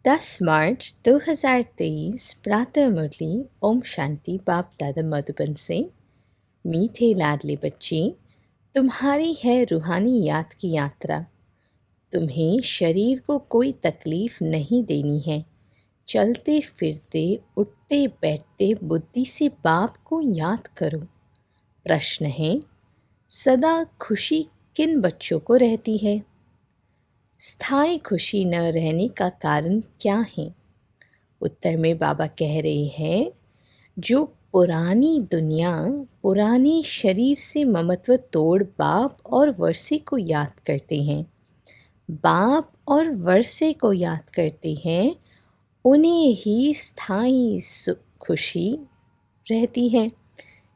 10 मार्च 2023 प्रातः मुरली ओम शांति बाप दादा मधुबन से। मीठे लाडले बच्चे, तुम्हारी है रूहानी याद की यात्रा। तुम्हें शरीर को कोई तकलीफ नहीं देनी है। चलते फिरते उठते बैठते बुद्धि से बाप को याद करो। प्रश्न है, सदा खुशी किन बच्चों को रहती है? स्थायी खुशी न रहने का कारण क्या है? उत्तर में बाबा कह रहे हैं, जो पुरानी दुनिया पुरानी शरीर से ममत्व तोड़ बाप और वर्षे को याद करते हैं, बाप और वर्षे को याद करते हैं, उन्हें ही स्थायी खुशी रहती है।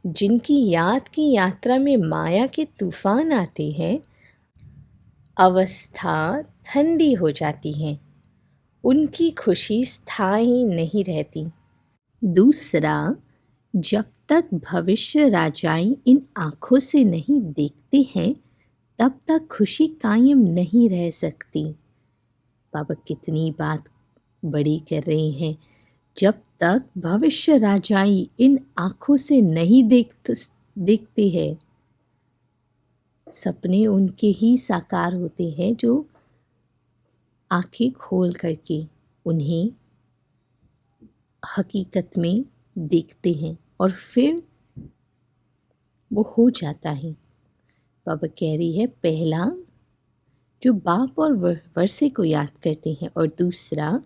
जिनकी याद की यात्रा में माया के तूफान आते हैं, अवस्था ठंडी हो जाती है, उनकी खुशी स्थायी नहीं रहती। दूसरा, जब तक भविष्य राजाएं इन आँखों से नहीं देखते हैं, तब तक खुशी कायम नहीं रह सकती। बाबा कितनी बात बड़ी कर रहे हैं। जब तक भविष्य राजाएं इन आँखों से नहीं देखते हैं, सपने उनके ही साकार होते हैं जो आंखें खोल करके उन्हें हकीकत में देखते हैं और फिर वो हो जाता है। बाबा कह रही है, पहला जो बाप और वर्षे को याद करते हैं, और दूसरा,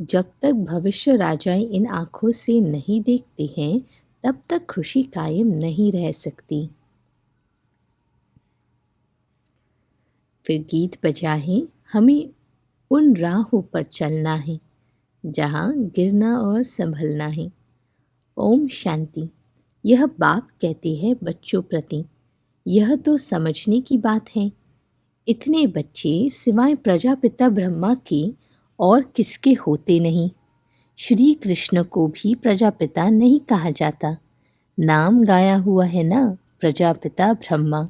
जब तक भविष्य राजाएं इन आँखों से नहीं देखते हैं, तब तक खुशी कायम नहीं रह सकती। फिर गीत बजा है, हमें उन राहों पर चलना है जहाँ गिरना और संभलना है। ओम शांति। यह बाप कहते हैं बच्चों प्रति, यह तो समझने की बात है। इतने बच्चे सिवाय प्रजापिता ब्रह्मा के और किसके होते नहीं। श्री कृष्ण को भी प्रजापिता नहीं कहा जाता। नाम गाया हुआ है ना, प्रजापिता ब्रह्मा।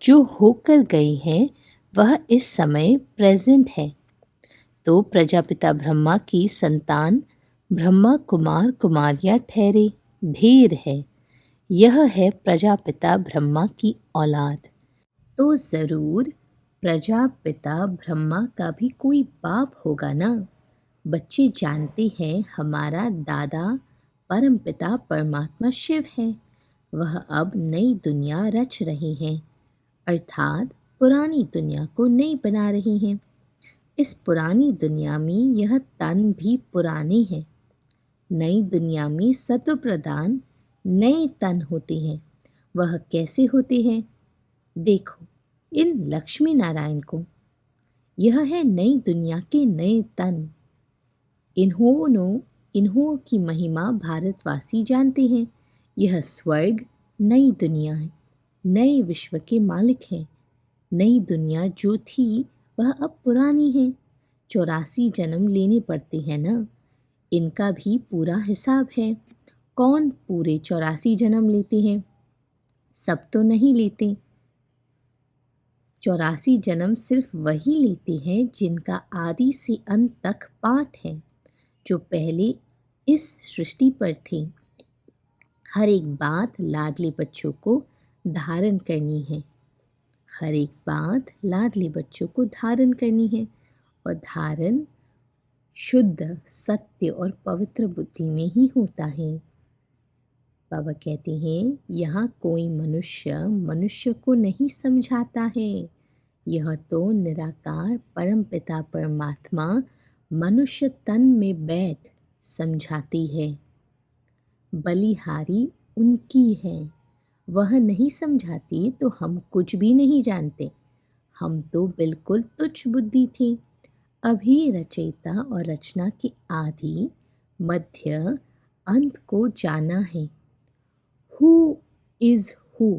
जो होकर गए हैं वह इस समय प्रेजेंट है। तो प्रजापिता ब्रह्मा की संतान ब्रह्मा कुमार कुमारियाँ ठहरे ढेर है। यह है प्रजापिता ब्रह्मा की औलाद। तो ज़रूर प्रजापिता ब्रह्मा का भी कोई बाप होगा ना। बच्चे जानते हैं हमारा दादा परमपिता परमात्मा शिव है। वह अब नई दुनिया रच रहे हैं, अर्थात पुरानी दुनिया को नई बना रहे हैं। इस पुरानी दुनिया में यह तन भी पुराने हैं। नई दुनिया में सत्व प्रदान नए तन होते हैं। वह कैसे होते हैं? देखो इन लक्ष्मी नारायण को, यह है नई दुनिया के नए तन। इन्हों की महिमा भारतवासी जानते हैं। यह स्वर्ग नई दुनिया है, नए विश्व के मालिक हैं। नई दुनिया जो थी वह अब पुरानी है। 84 जन्म लेने पड़ते हैं ना। इनका भी पूरा हिसाब है। कौन पूरे 84 जन्म लेते हैं? सब तो नहीं लेते। 84 जन्म सिर्फ वही लेते हैं जिनका आदि से अंत तक पाठ है, जो पहले इस सृष्टि पर थे। हर एक बात लाडले बच्चों को धारण करनी है। हर एक बात लाडले बच्चों को धारण करनी है, और धारण शुद्ध सत्य और पवित्र बुद्धि में ही होता है। बाबा कहते हैं, यहाँ कोई मनुष्य को नहीं समझाता है। यह तो निराकार परमपिता परमात्मा मनुष्य तन में बैठ समझाती है। बलिहारी उनकी है। वह नहीं समझाती तो हम कुछ भी नहीं जानते। हम तो बिल्कुल तुच्छ बुद्धि थे। अभी रचयिता और रचना के आदि मध्य अंत को जाना है। हु इज़ हु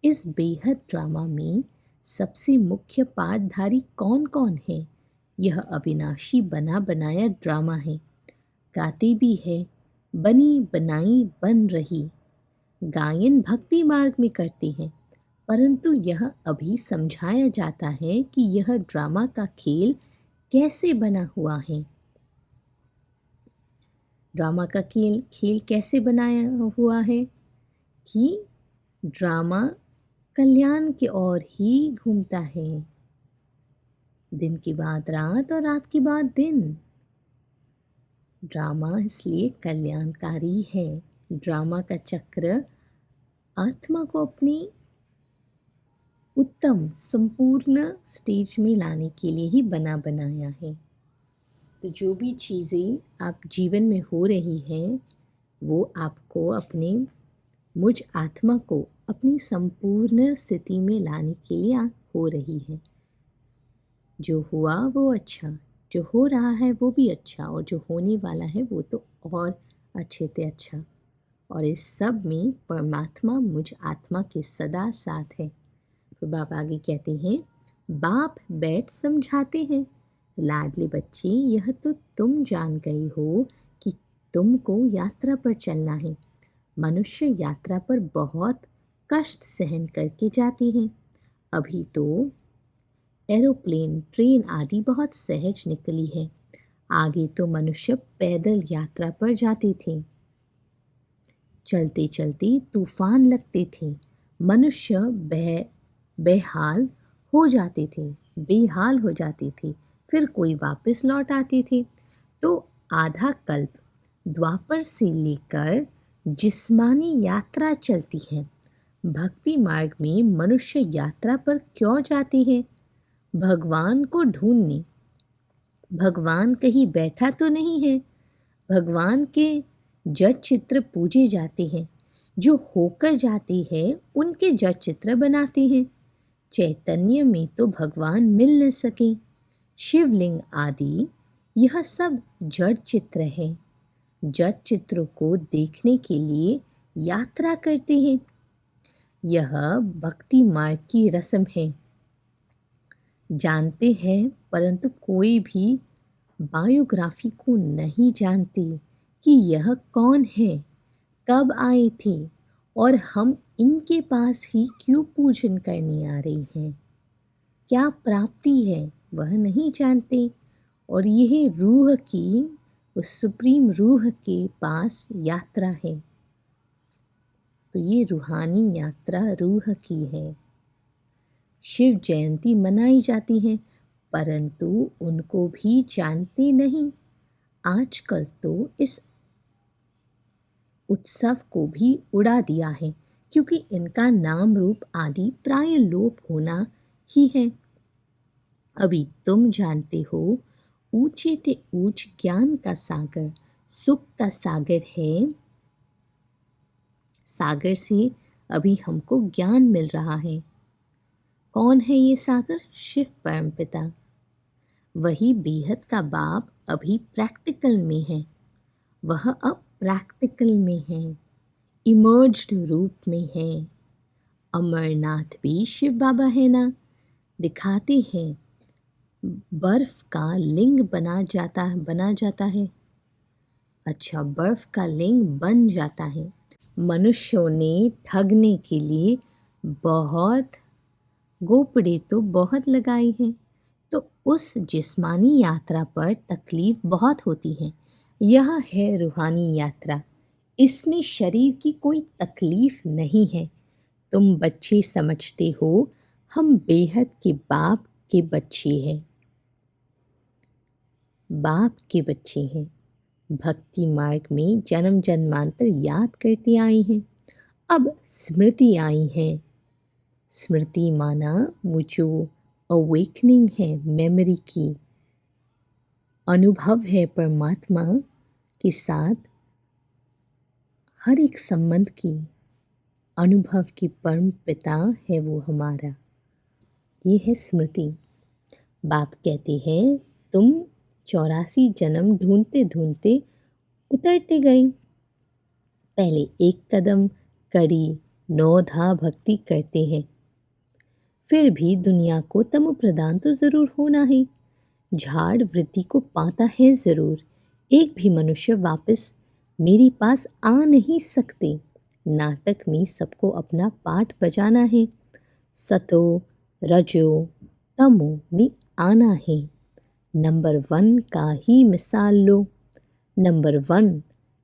इस बेहद ड्रामा में सबसे मुख्य पाठधारी कौन कौन है? यह अविनाशी बना बनाया ड्रामा है। गाते भी है, बनी बनाई बन रही। गायन भक्ति मार्ग में करते हैं, परंतु यह अभी समझाया जाता है कि यह ड्रामा का खेल कैसे बना हुआ है। ड्रामा का खेल खेल कैसे बनाया हुआ है कि ड्रामा कल्याण की ओर ही घूमता है। दिन के बाद रात और रात के बाद दिन। ड्रामा इसलिए कल्याणकारी है। ड्रामा का चक्र आत्मा को अपनी उत्तम संपूर्ण स्टेज में लाने के लिए ही बना बनाया है। तो जो भी चीज़ें आप जीवन में हो रही हैं वो आपको अपने मुझ आत्मा को अपनी संपूर्ण स्थिति में लाने के लिए हो रही है। जो हुआ वो अच्छा, जो हो रहा है वो भी अच्छा, और जो होने वाला है वो तो और अच्छे से अच्छा। और इस सब में परमात्मा मुझ आत्मा के सदा साथ है। तो बाबा आगे कहते हैं, बाप बैठ समझाते हैं, लाडले बच्चे यह तो तुम जान गए हो कि तुमको यात्रा पर चलना है। मनुष्य यात्रा पर बहुत कष्ट सहन करके जाते हैं। अभी तो एरोप्लेन, ट्रेन आदि बहुत सहज निकली है। आगे तो मनुष्य पैदल यात्रा पर जाते थे। चलते चलते तूफान लगते थे। मनुष्य बेहाल हो जाते थे, बेहाल हो जाते थे। फिर कोई वापस लौट आते थे। तो आधा कल्प द्वापर से लेकर जिस्मानी यात्रा चलती है। भक्ति मार्ग में मनुष्य यात्रा पर क्यों जाते हैं? भगवान को ढूंढने। भगवान कहीं बैठा तो नहीं है। भगवान के जड़ चित्र पूजे जाते हैं। जो होकर जाते हैं उनके जड़ चित्र बनाते हैं। चैतन्य में तो भगवान मिल न सके। शिवलिंग आदि यह सब जड़ चित्र है। जड़ चित्रों को देखने के लिए यात्रा करते हैं। यह भक्ति मार्ग की रस्म है। जानते हैं परंतु कोई भी बायोग्राफी को नहीं जानते कि यह कौन है, कब आए थे और हम इनके पास ही क्यों पूजन करने आ रहे हैं। क्या प्राप्ति है वह नहीं जानते। और यह रूह की, उस सुप्रीम रूह के पास यात्रा है। तो ये रूहानी यात्रा रूह की है। शिव जयंती मनाई जाती है परंतु उनको भी जानते नहीं। आजकल तो इस उत्सव को भी उड़ा दिया है क्योंकि इनका नाम रूप आदि प्राय लोप होना ही है। अभी तुम जानते हो ऊंचे ते ऊंच ज्ञान का सागर, सुख का सागर है। सागर से अभी हमको ज्ञान मिल रहा है। कौन है ये सागर? शिव परमपिता। वही बेहद का बाप अभी प्रैक्टिकल में है। वह अब प्रैक्टिकल में है, इमर्ज्ड रूप में है। अमरनाथ भी शिव बाबा है ना। दिखाते हैं बर्फ का लिंग बना जाता है। अच्छा, बर्फ का लिंग बन जाता है। मनुष्यों ने ठगने के लिए बहुत गोपड़े तो बहुत लगाई हैं। तो उस जिस्मानी यात्रा पर तकलीफ बहुत होती है। यह है रूहानी यात्रा। इसमें शरीर की कोई तकलीफ नहीं है। तुम बच्चे समझते हो हम बेहद के बाप के बच्चे हैं। बाप के बच्चे हैं। भक्ति मार्ग में जन्म जन्मांतर याद करते आए हैं। अब स्मृति आई है। स्मृति माना वो जो अवेकनिंग है, मेमोरी की, अनुभव है परमात्मा के साथ हर एक संबंध की, अनुभव की परम पिता है वो हमारा। ये है स्मृति। बाप कहते हैं तुम 84 जन्म ढूंढते ढूंढते उतरते गए। पहले एक कदम कड़ी 9 धा भक्ति करते हैं। फिर भी दुनिया को तमो प्रदान तो जरूर होना है। झाड़ वृद्धि को पाता है जरूर। एक भी मनुष्य वापस मेरे पास आ नहीं सकते। नाटक में सबको अपना पाठ बजाना है। सतो रजो तमो में आना है। नंबर 1 का ही मिसाल लो। नंबर 1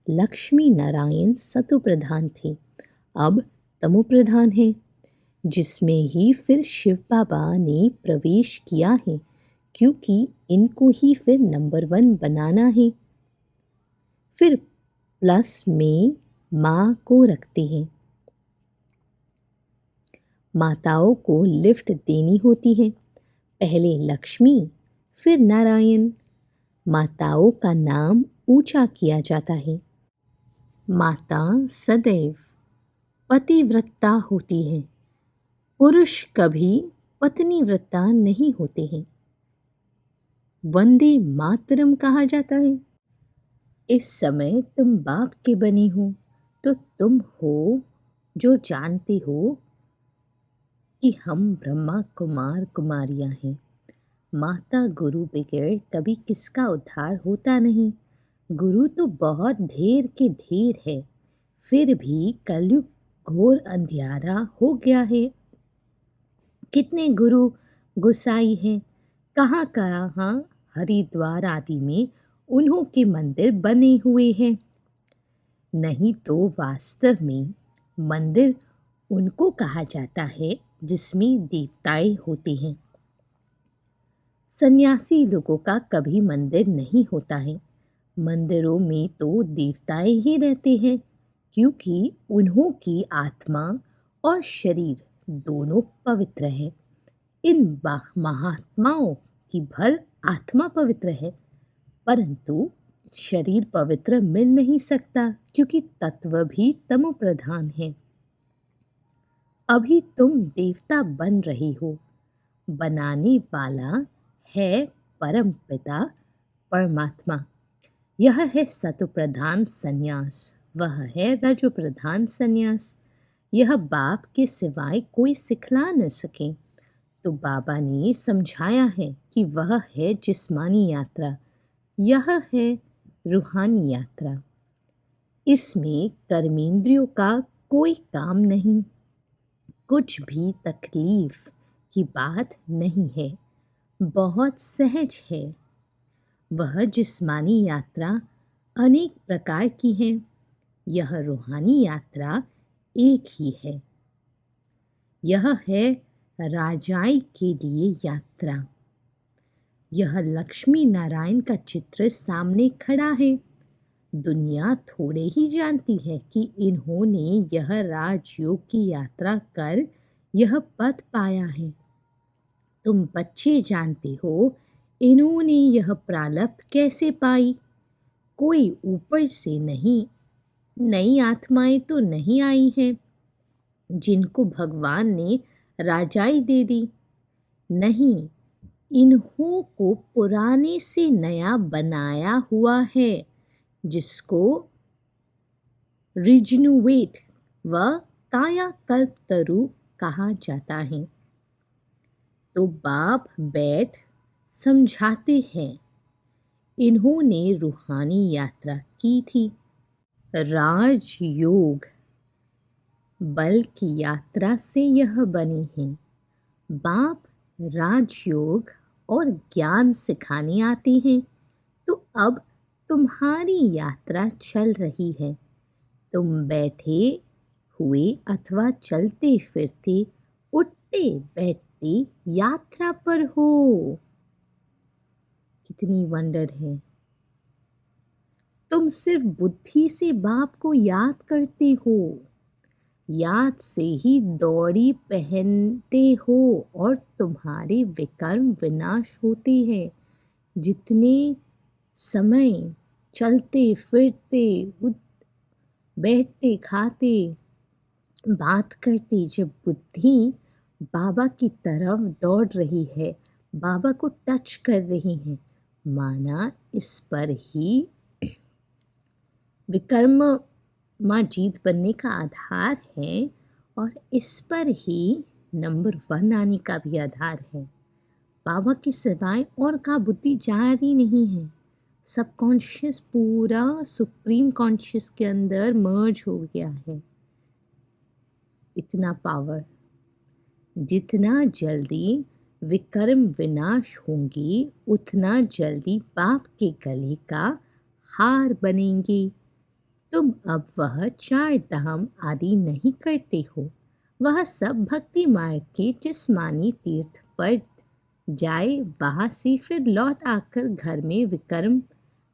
लक्ष्मी नारायण सतो प्रधान थे, अब तमो प्रधान है, जिसमें ही फिर शिव बाबा ने प्रवेश किया है, क्योंकि इनको ही फिर नंबर 1 बनाना है। फिर प्लस में माँ को रखते हैं। माताओं को लिफ्ट देनी होती है, पहले लक्ष्मी फिर नारायण। माताओं का नाम ऊंचा किया जाता है। माता सदैव पतिव्रता होती है, पुरुष कभी पत्नीव्रता नहीं होते हैं। वंदे मातरम कहा जाता है। इस समय तुम बाप के बने हो, तो तुम हो जो जानते हो कि हम ब्रह्मा कुमार कुमारियां हैं। माता गुरु बगैर कभी किसका उद्धार होता नहीं। गुरु तो बहुत ढेर के ढेर है, फिर भी कलयुग घोर अंधियारा हो गया है। कितने गुरु गुसाई हैं, कहाँ कहाँ हरिद्वार आदि में उन्हों के मंदिर बने हुए हैं। नहीं तो वास्तव में मंदिर उनको कहा जाता है जिसमें देवताएं होते हैं। सन्यासी लोगों का कभी मंदिर नहीं होता है। मंदिरों में तो देवताएं ही रहते हैं, क्योंकि उन्हों की आत्मा और शरीर दोनों पवित्र हैं। इन महात्माओं की भल आत्मा पवित्र है, परंतु शरीर पवित्र मिल नहीं सकता, क्योंकि तत्व भी तमो प्रधान है। अभी तुम देवता बन रहे हो, बनाने वाला है परम पिता परमात्मा। यह है सतो प्रधान संन्यास, वह है रजो प्रधान संन्यास। यह बाप के सिवाय कोई सिखला न सके, तो बाबा ने समझाया है कि वह है जिस्मानी यात्रा, यह है रूहानी यात्रा। इसमें कर्मेंद्रियों का कोई काम नहीं, कुछ भी तकलीफ की बात नहीं है, बहुत सहज है। वह जिस्मानी यात्रा अनेक प्रकार की है, यह रूहानी यात्रा एक ही है। यह है राजाई के लिए यात्रा। यह लक्ष्मी नारायण का चित्र सामने खड़ा है। दुनिया थोड़े ही जानती है कि इन्होंने यह राजयोग की यात्रा कर यह पद पाया है। तुम बच्चे जानते हो इन्होंने यह प्रारब्ध कैसे पाई। कोई ऊपर से नहीं, नई आत्माएं तो नहीं आई हैं जिनको भगवान ने राजाई दे दी। नहीं, इन्हों को पुराने से नया बनाया हुआ है, जिसको रिजन्युएट व कायाकल्प तरु कहा जाता है। तो बाप बैठ समझाते हैं। इन्होंने रूहानी यात्रा की थी। राजयोग बल की यात्रा से यह बनी है। बाप राजयोग और ज्ञान सिखाने आते हैं। तो अब तुम्हारी यात्रा चल रही है। तुम बैठे हुए अथवा चलते फिरते, उठते बैठते यात्रा पर हो। कितनी वंडर है। तुम सिर्फ बुद्धि से बाप को याद करते हो, याद से ही दौड़ी पहनते हो और तुम्हारे विकर्म विनाश होते हैं। जितने समय चलते फिरते बैठते खाते बात करते, जब बुद्धि बाबा की तरफ दौड़ रही है, बाबा को टच कर रही है, माना इस पर ही विकर्म माँ जीत बनने का आधार है, और इस पर ही नंबर 1 आने का भी आधार है। बाबा के सिवाय और का बुद्धि जा रही नहीं है। सब कॉन्शियस पूरा सुप्रीम कॉन्शियस के अंदर मर्ज हो गया है। इतना पावर, जितना जल्दी विकर्म विनाश होंगी, उतना जल्दी बाप के गले का हार बनेंगे। तुम अब वह चार धाम आदि नहीं करते हो। वह सब भक्ति मार्ग के जिस्मानी तीर्थ पर जाए वहाँ से फिर लौट आकर घर में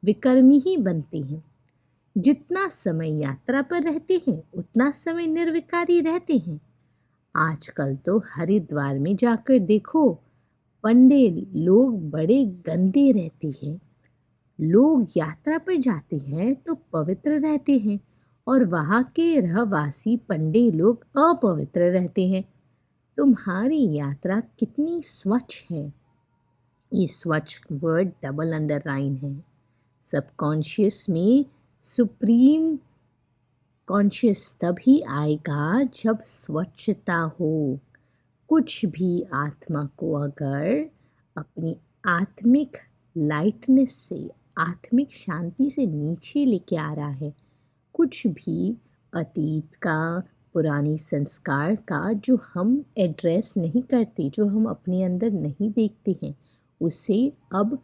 विकर्मी ही बनते हैं। जितना समय यात्रा पर रहते हैं उतना समय निर्विकारी रहते हैं। आजकल तो हरिद्वार में जाकर देखो, पंडे लोग बड़े गंदे रहते हैं। लोग यात्रा पर जाते हैं तो पवित्र रहते हैं और वहाँ के रहवासी पंडे लोग अपवित्र रहते हैं। तुम्हारी यात्रा कितनी स्वच्छ है। ये स्वच्छ वर्ड डबल अंडरलाइन है। सबकॉन्शियस में सुप्रीम कॉन्शियस तभी आएगा जब स्वच्छता हो। कुछ भी आत्मा को अगर अपनी आत्मिक लाइटनेस से, आत्मिक शांति से नीचे लेके आ रहा है, कुछ भी अतीत का, पुरानी संस्कार का जो हम एड्रेस नहीं करते, जो हम अपने अंदर नहीं देखते हैं, उसे अब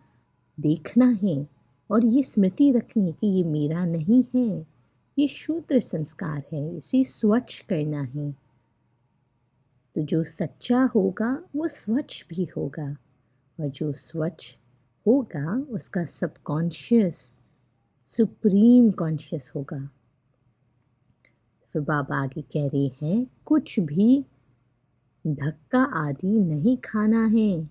देखना है और ये स्मृति रखनी है कि ये मेरा नहीं है, ये शूद्र संस्कार है, इसे स्वच्छ करना है। तो जो सच्चा होगा वो स्वच्छ भी होगा और जो स्वच्छ होगा उसका सबकॉन्शियस सुप्रीम कॉन्शियस होगा। फिर बाबा आगे कह रहे हैं, कुछ भी धक्का आदि नहीं खाना है।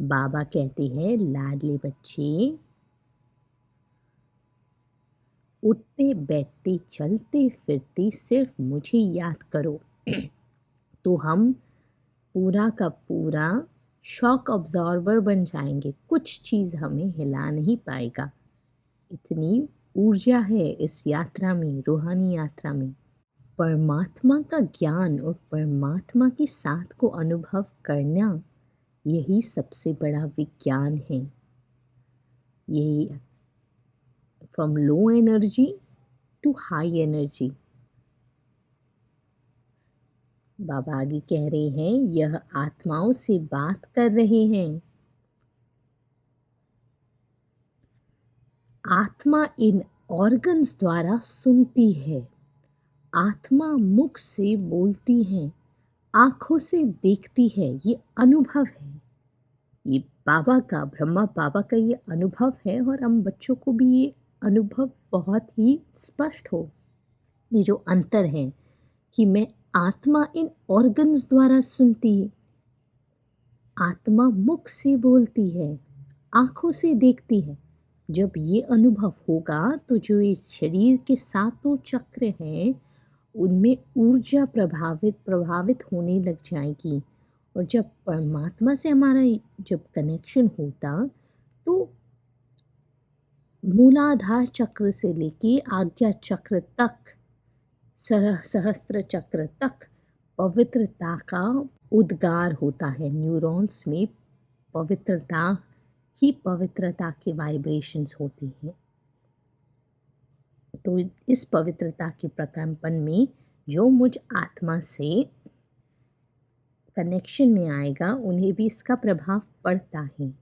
बाबा कहते हैं, लाडले बच्चे, उठते बैठते चलते फिरते सिर्फ मुझे याद करो तो हम पूरा का पूरा शॉक ऑब्जॉर्वर बन जाएंगे। कुछ चीज़ हमें हिला नहीं पाएगा। इतनी ऊर्जा है इस यात्रा में, रूहानी यात्रा में। परमात्मा का ज्ञान और परमात्मा के साथ को अनुभव करना, यही सबसे बड़ा विज्ञान है। यही from low energy to high energy. बाबा आगे कह रहे हैं, यह आत्माओं से बात कर रहे हैं। आत्मा इन ऑर्गन्स द्वारा सुनती है। आत्मा मुख से बोलती है, आँखों से देखती है। ये अनुभव है, ये बाबा का, ब्रह्मा बाबा का ये अनुभव है और हम बच्चों को भी ये अनुभव बहुत ही स्पष्ट हो। ये जो अंतर है कि मैं आत्मा इन ऑर्गन्स द्वारा सुनती है, आत्मा मुख से बोलती है, आँखों से देखती है। जब ये अनुभव होगा तो जो इस शरीर के सातों चक्र हैं उनमें ऊर्जा प्रभावित होने लग जाएगी। और जब परमात्मा से हमारा जब कनेक्शन होता तो मूलाधार चक्र से लेके आज्ञा चक्र तक, सहस्त्र चक्र तक पवित्रता का उद्गार होता है। न्यूरॉन्स में पवित्रता ही पवित्रता के वाइब्रेशंस होती हैं। तो इस पवित्रता के प्रकंपन में जो मुझ आत्मा से कनेक्शन में आएगा उन्हें भी इसका प्रभाव पड़ता है।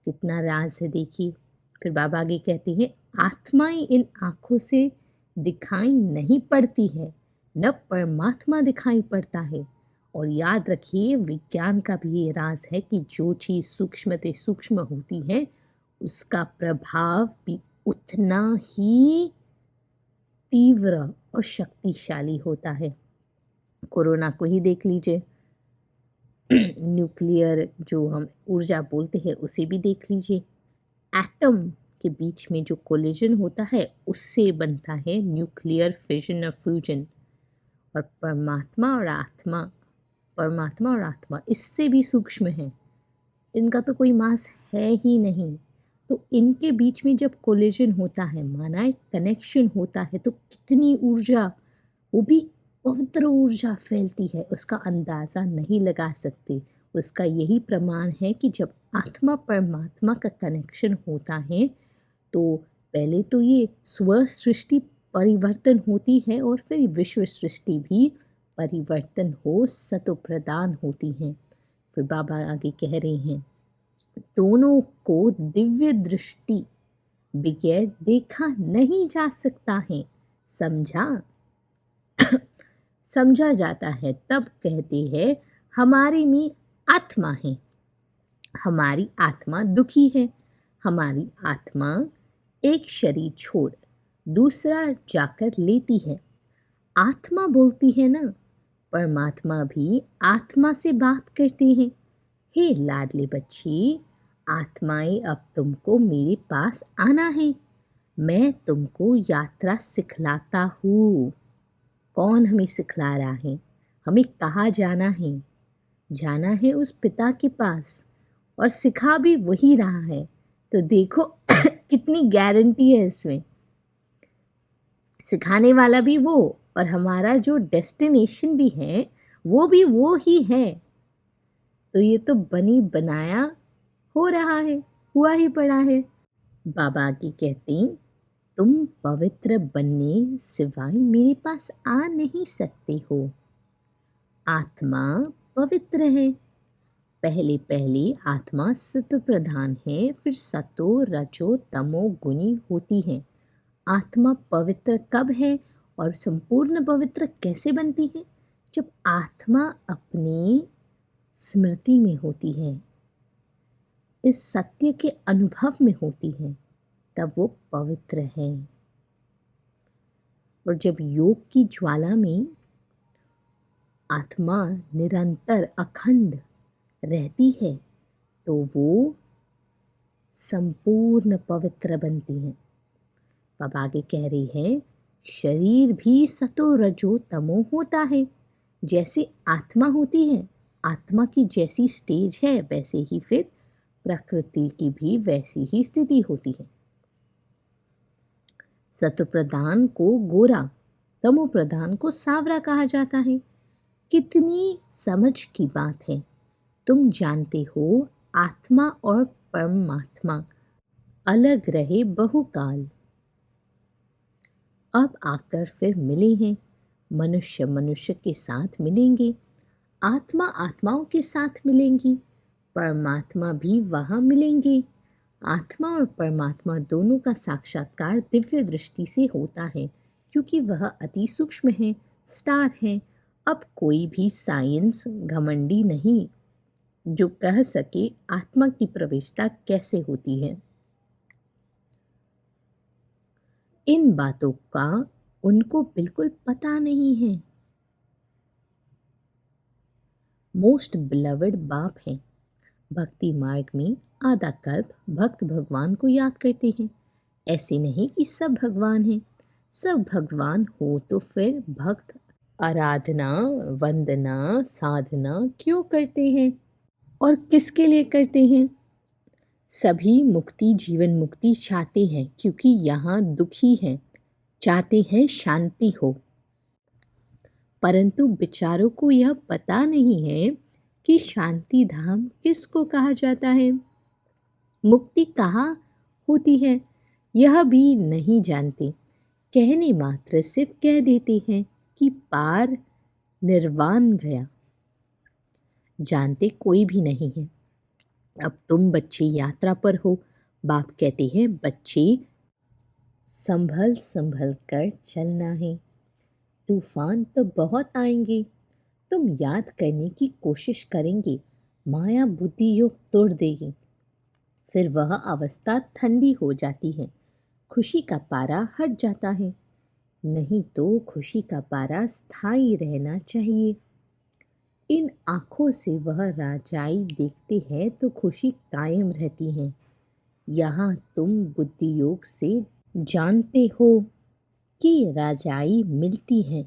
कितना राज है देखिए। फिर बाबा आगे कहते हैं, आत्माएं इन आँखों से दिखाई नहीं पड़ती है, न परमात्मा दिखाई पड़ता है। और याद रखिए, विज्ञान का भी ये राज है कि जो चीज़ सूक्ष्म होती है उसका प्रभाव भी उतना ही तीव्र और शक्तिशाली होता है। कोरोना को ही देख लीजिए, न्यूक्लियर जो हम ऊर्जा बोलते हैं उसे भी देख लीजिए। एटम के बीच में जो कोलिजन होता है उससे बनता है न्यूक्लियर फिजन और फ्यूजन। और परमात्मा और आत्मा इससे भी सूक्ष्म है। इनका तो कोई मास है ही नहीं। तो इनके बीच में जब कोलिजन होता है, माना एक कनेक्शन होता है, तो कितनी ऊर्जा, वो भी पवित्र ऊर्जा फैलती है, उसका अंदाज़ा नहीं लगा सकते। उसका यही प्रमाण है कि जब आत्मा परमात्मा का कनेक्शन होता है तो पहले तो ये स्व सृष्टि परिवर्तन होती है और फिर विश्व सृष्टि भी परिवर्तन हो सतो प्रदान होती हैं। फिर बाबा आगे कह रहे हैं, दोनों को दिव्य दृष्टि बगैर देखा नहीं जा सकता है। समझा? समझा जाता है तब कहते हैं हमारी में आत्मा है। हमारी आत्मा दुखी है। हमारी आत्मा एक शरीर छोड़ दूसरा जाकर लेती है। आत्मा बोलती है ना, परमात्मा भी आत्मा से बात करते हैं। हे लाडले बच्चे, आत्माएं अब तुमको मेरे पास आना है। मैं तुमको यात्रा सिखलाता हूँ। कौन हमें सिखला रहा है? हमें कहाँ जाना है? जाना है उस पिता के पास, और सिखा भी वही रहा है। तो देखो कितनी गारंटी है इसमें। सिखाने वाला भी वो, और हमारा जो डेस्टिनेशन भी है वो भी वो ही है। तो ये तो बनी बनाया हो रहा है, हुआ ही पड़ा है। बाबा आगे कहते, तुम पवित्र बनने सिवाय मेरे पास आ नहीं सकते हो। आत्मा पवित्र है। पहले पहले आत्मा सत्व प्रधान है, फिर सतो रजो तमो गुणी होती है। आत्मा पवित्र कब है और संपूर्ण पवित्र कैसे बनती है? जब आत्मा अपनी स्मृति में होती है, इस सत्य के अनुभव में होती है, तब वो पवित्र है। और जब योग की ज्वाला में आत्मा निरंतर अखंड रहती है तो वो संपूर्ण पवित्र बनती है। अब आगे कह रही है, शरीर भी सतो रजो तमो होता है। जैसे आत्मा होती है, आत्मा की जैसी स्टेज है वैसे ही फिर प्रकृति की भी वैसी ही स्थिति होती है। सत्व प्रधान को गोरा, तमो प्रधान को सावरा कहा जाता है। कितनी समझ की बात है। तुम जानते हो आत्मा और परमात्मा अलग रहे बहुकाल, अब आकर फिर मिले हैं। मनुष्य मनुष्य के साथ मिलेंगे, आत्मा आत्माओं के साथ मिलेंगी, परमात्मा भी वहाँ मिलेंगे। आत्मा और परमात्मा दोनों का साक्षात्कार दिव्य दृष्टि से होता है, क्योंकि वह अति सूक्ष्म है, स्टार है। अब कोई भी साइंस घमंडी नहीं जो कह सके आत्मा की प्रवेशता कैसे होती है। इन बातों का उनको बिल्कुल पता नहीं है। मोस्ट बिलवड बाप है। भक्ति मार्ग में आधा कल्प भक्त भगवान को याद करते हैं। ऐसे नहीं कि सब भगवान हैं। सब भगवान हो तो फिर भक्त आराधना वंदना साधना क्यों करते हैं और किसके लिए करते हैं? सभी मुक्ति जीवन मुक्ति चाहते हैं, क्योंकि यहाँ दुखी हैं, चाहते हैं शांति हो। परंतु बेचारों को यह पता नहीं है कि शांति धाम किसको कहा जाता है, मुक्ति कहाँ होती है, यह भी नहीं जानते। कहने मात्र सिर्फ कह देते हैं कि पार निर्वाण गया, जानते कोई भी नहीं है। अब तुम बच्चे यात्रा पर हो। बाप कहते हैं बच्चे संभल संभल कर चलना है। तूफान तो बहुत आएंगे, तुम याद करने की कोशिश करेंगे, माया बुद्धि योग तोड़ देगी। फिर वह अवस्था ठंडी हो जाती है, खुशी का पारा हट जाता है। नहीं तो खुशी का पारा स्थायी रहना चाहिए। इन आँखों से वह राजाई देखते हैं तो खुशी कायम रहती है। यहाँ तुम बुद्धि योग से जानते हो कि राजाई मिलती है।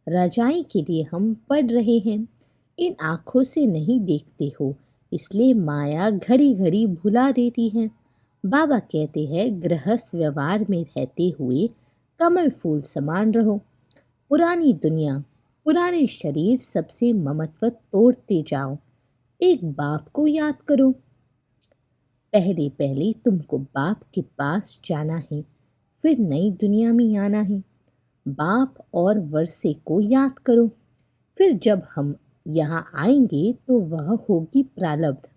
राजाई के लिए हम पढ़ रहे हैं। इन आँखों से नहीं देखते हो, इसलिए माया घड़ी घड़ी भुला देती है। बाबा कहते हैं गृहस्थ व्यवहार में रहते हुए कमल फूल समान रहो। पुरानी दुनिया पुराने शरीर सबसे ममत्व तोड़ते जाओ। एक बाप को याद करो। पहले पहले तुमको बाप के पास जाना है, फिर नई दुनिया में आना है। बाप और वर्षे को याद करो। फिर जब हम यहाँ आएंगे तो वह होगी प्रारब्ध,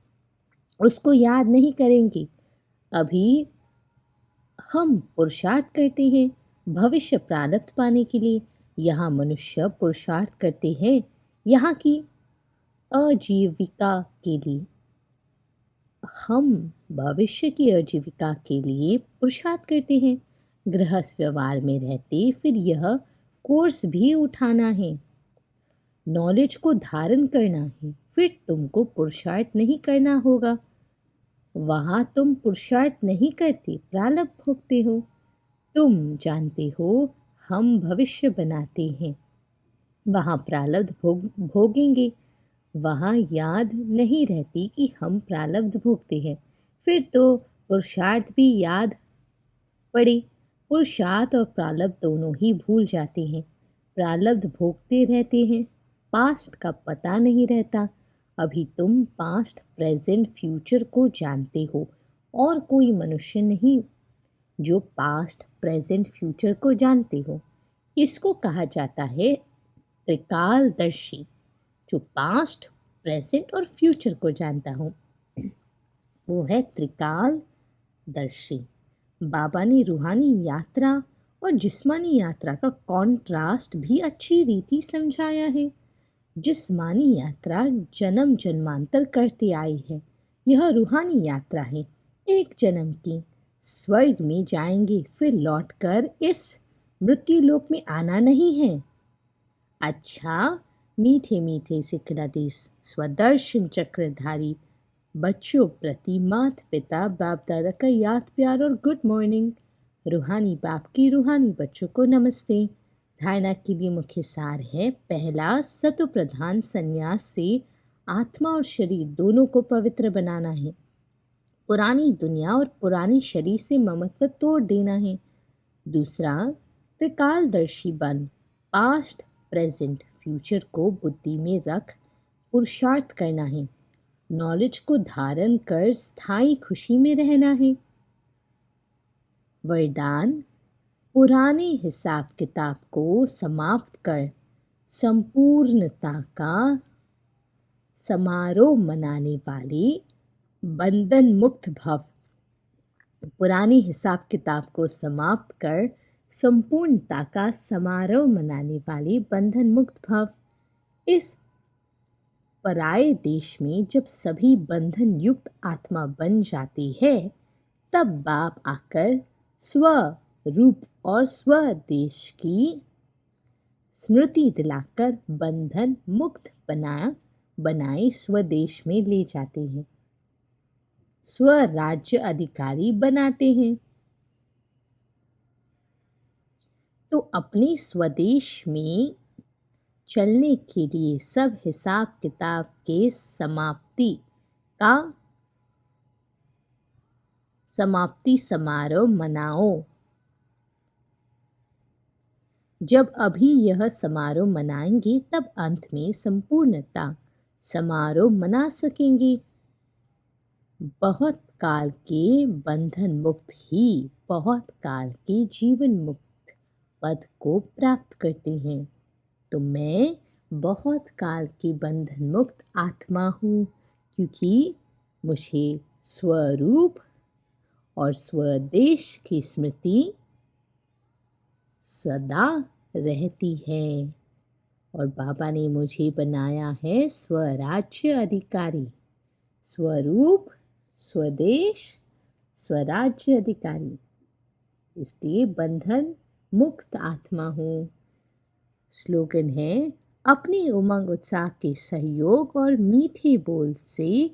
उसको याद नहीं करेंगे। अभी हम पुरुषार्थ करते हैं भविष्य प्रारब्ध पाने के लिए। यहाँ मनुष्य पुरुषार्थ करते हैं यहाँ की आजीविका के लिए। हम भविष्य की आजीविका के लिए पुरुषार्थ करते हैं। गृहस्थ व्यवहार में रहते फिर यह कोर्स भी उठाना है, नॉलेज को धारण करना है, फिर तुमको पुरुषार्थ नहीं करना होगा। वहाँ तुम पुरुषार्थ नहीं करते, प्रारब्ध भोगते हो। तुम जानते हो हम भविष्य बनाते हैं, वहाँ प्रारब्ध भोगेंगे। वहाँ याद नहीं रहती कि हम प्रारब्ध भोगते हैं, फिर तो पुरुषार्थ भी याद पड़े। पुरुषार्थ और प्रारब्ध दोनों ही भूल जाते हैं। प्रारब्ध भोगते रहते हैं, पास्ट का पता नहीं रहता। अभी तुम पास्ट प्रेजेंट फ्यूचर को जानते हो, और कोई मनुष्य नहीं जो पास्ट प्रेजेंट फ्यूचर को जानते हो। इसको कहा जाता है त्रिकालदर्शी, जो पास्ट प्रेजेंट और फ्यूचर को जानता हो वो है त्रिकालदर्शी। बाबा ने रूहानी यात्रा और जिस्मानी यात्रा का कॉन्ट्रास्ट भी अच्छी रीति समझाया है। जिस्मानी यात्रा जन्म जन्मांतर करते आई है, यह रूहानी यात्रा है। एक जन्म की स्वर्ग में जाएंगे, फिर लौटकर इस मृत्युलोक में आना नहीं है। अच्छा, मीठे मीठे सिखलादेश स्वदर्शन चक्रधारी बच्चों प्रति माता पिता बाप दादा का याद प्यार और गुड मॉर्निंग। रूहानी बाप की रूहानी बच्चों को नमस्ते। धारणा के लिए मुख्य सार है, पहला, सतो प्रधान संन्यास से आत्मा और शरीर दोनों को पवित्र बनाना है। पुरानी दुनिया और पुरानी शरीर से ममत्व तोड़ देना है। दूसरा, त्रिकालदर्शी बन पास्ट प्रेजेंट फ्यूचर को बुद्धि में रख पुरुषार्थ करना है। नॉलेज को धारण कर स्थायी खुशी में रहना है। वरदान, पुराने हिसाब किताब को समाप्त कर संपूर्णता का समारोह मनाने वाले बंधन मुक्त भव। पुराने हिसाब किताब को समाप्त कर संपूर्णता का समारोह मनाने वाले बंधन मुक्त भव। इस पराये देश में जब सभी बंधन युक्त आत्मा बन जाती है, तब बाप आकर स्वरूप और स्वदेश की स्मृति दिलाकर बंधन मुक्त बनाए स्वदेश में ले जाते हैं, स्वराज्य अधिकारी बनाते हैं। तो अपने स्वदेश में चलने के लिए सब हिसाब किताब के समाप्ति समारोह मनाओ। जब अभी यह समारोह मनाएंगे तब अंत में संपूर्णता समारोह मना सकेंगे। बहुत काल के बंधन मुक्त ही बहुत काल के जीवन मुक्त पद को प्राप्त करते हैं। तो मैं बहुत काल की बंधन मुक्त आत्मा हूँ, क्योंकि मुझे स्वरूप और स्वदेश की स्मृति सदा रहती है। और बाबा ने मुझे बनाया है स्वराज्य अधिकारी। स्वरूप, स्वदेश, स्वराज्य अधिकारी, इसलिए बंधन मुक्त आत्मा हूँ। स्लोगन है, अपने उमंग उत्साह के सहयोग और मीठे बोल से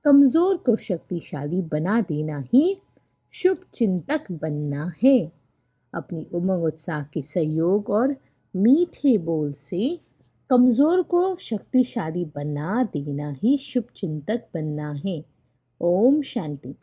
कमज़ोर को शक्तिशाली बना देना ही शुभ चिंतक बनना है। अपनी उमंग उत्साह के सहयोग और मीठे बोल से कमज़ोर को शक्तिशाली बना देना ही शुभ चिंतक बनना है। ओम शांति।